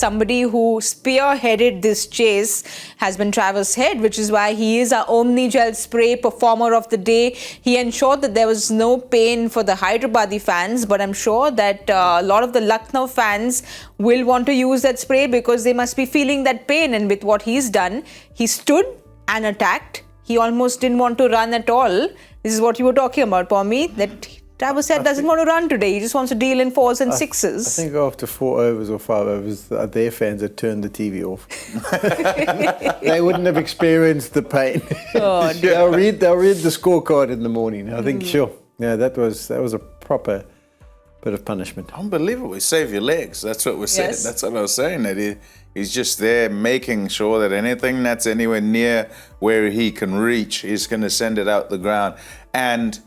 somebody who spearheaded this chase has been Travis Head, which is why he is our Omnigel Spray Performer of the day. He ensured that there was no pain for the Hyderabadi fans, but I'm sure that a lot of the Lucknow fans will want to use that spray because they must be feeling that pain. And with what he's done, he stood and attacked. He almost didn't want to run at all. This is what you were talking about, Pommie, that Travis Head doesn't want to run today. He just wants to deal in 4s and 6s. I think after 4 overs or 5 overs, their fans had turned the TV off. They wouldn't have experienced the pain. Oh, they'll read the scorecard in the morning. I think, sure. Yeah, that was a proper bit of punishment. Unbelievable. Save your legs. That's what we're saying. Yes. That's what I was saying. That he's just there making sure that anything that's anywhere near where he can reach, he's going to send it out the ground. And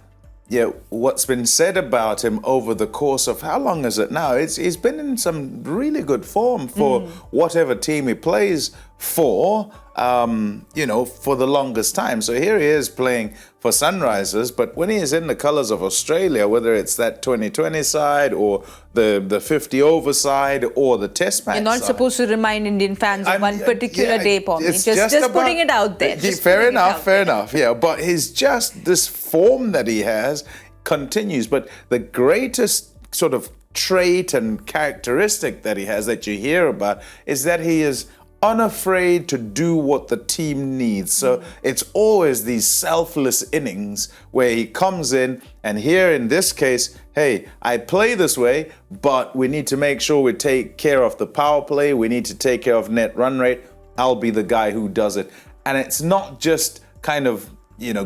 yeah, what's been said about him over the course of how long is it now? He's been in some really good form for whatever team he plays for, for the longest time. So here he is playing for Sunrisers, but when he is in the colours of Australia, whether it's that 2020 side or the 50 over side or the Test match You're not side, supposed to remind Indian fans of one particular day, Pommie. it's Just putting it out there. Fair enough. Yeah, but he's just this form that he has continues. But the greatest sort of trait and characteristic that he has that you hear about is that he is unafraid to do what the team needs. So it's always these selfless innings where he comes in, and here in this case, hey, I play this way, but we need to make sure we take care of the power play. We need to take care of net run rate. I'll be the guy who does it. And it's not just kind of,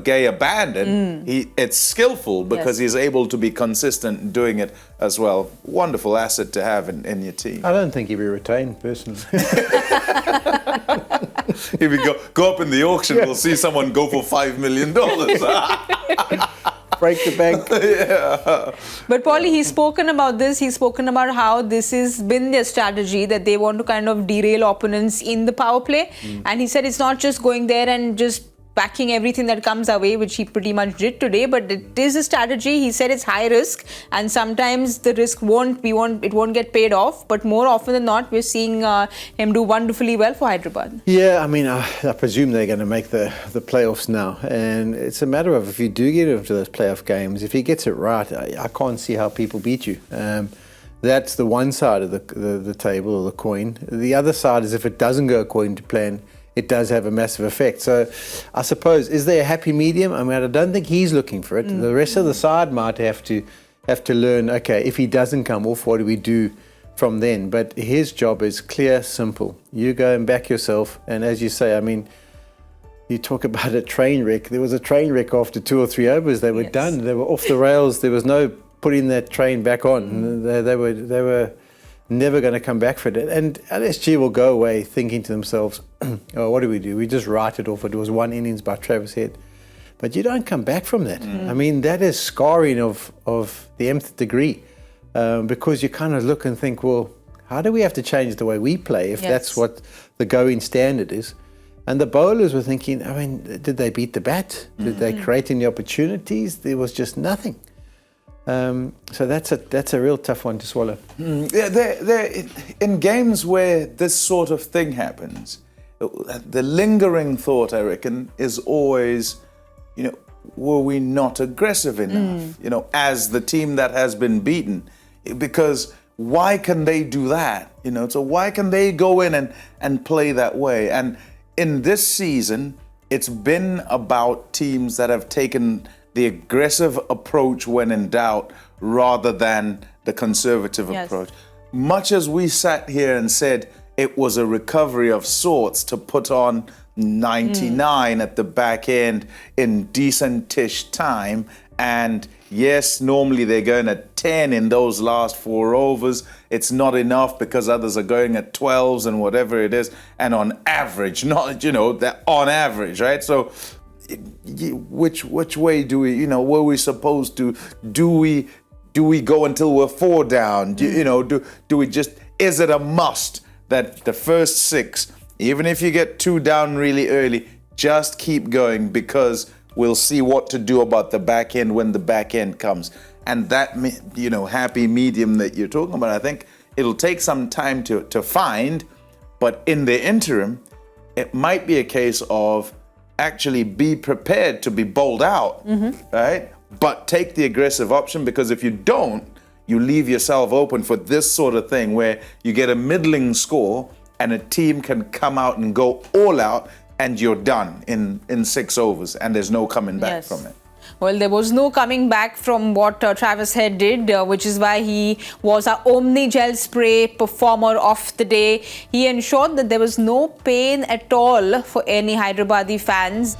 gay abandon. It's skillful because he's able to be consistent in doing it as well. Wonderful asset to have in your team. I don't think he'll be retained, personally. If we go up in the auction, we'll see someone go for $5 million. Break the bank. Yeah. But Paulie, he's spoken about this. He's spoken about how this has been their strategy, that they want to kind of derail opponents in the power play. And he said it's not just going there and just backing everything that comes our way, which he pretty much did today, but it is a strategy. He said it's high risk, and sometimes the risk won't get paid off, but more often than not, we're seeing him do wonderfully well for Hyderabad. Yeah, I mean, I presume they're going to make the playoffs now, and it's a matter of if you do get into those playoff games, if he gets it right, I can't see how people beat you. That's the one side of the table or the coin. The other side is if it doesn't go according to plan, it does have a massive effect. So I suppose, is there a happy medium? I mean, I don't think he's looking for it. The rest of the side might have to learn, okay, if he doesn't come off, what do we do from then? But his job is clear, simple. You go and back yourself. And as you say, I mean, you talk about a train wreck. There was a train wreck after 2 or 3 overs. They were done. They were off the rails. There was no putting that train back on. They were never going to come back for it. And LSG will go away thinking to themselves, oh, what do? We just write it off. It was 1 innings by Travis Head. But you don't come back from that. I mean, that is scarring of the nth degree, because you kind of look and think, well, how do we have to change the way we play if that's what the going standard is? And the bowlers were thinking, I mean, did they beat the bat? Did they create any opportunities? There was just nothing. So that's a real tough one to swallow. Yeah, in games where this sort of thing happens, the lingering thought, I reckon, is always, were we not aggressive enough? As the team that has been beaten, because why can they do that? So why can they go in and play that way? And in this season, it's been about teams that have taken the aggressive approach when in doubt rather than the conservative approach. Much as we sat here and said it was a recovery of sorts to put on 99 at the back end in decentish time, and yes, normally they're going at 10 in those last 4 overs. It's not enough because others are going at 12s and whatever it is, and on average, not that on average, right? So which way do we, were we supposed to, do we go until we're 4 down? Do we just, is it a must that the first 6, even if you get 2 down really early, just keep going, because we'll see what to do about the back end when the back end comes. And that, happy medium that you're talking about, I think it'll take some time to find, but in the interim, it might be a case of actually be prepared to be bowled out, right? But take the aggressive option, because if you don't, you leave yourself open for this sort of thing where you get a middling score and a team can come out and go all out and you're done in 6 overs and there's no coming back from it. Well, there was no coming back from what Travis Head did, which is why he was our Omnigel Spray Performer of the day. He ensured that there was no pain at all for any Hyderabadi fans.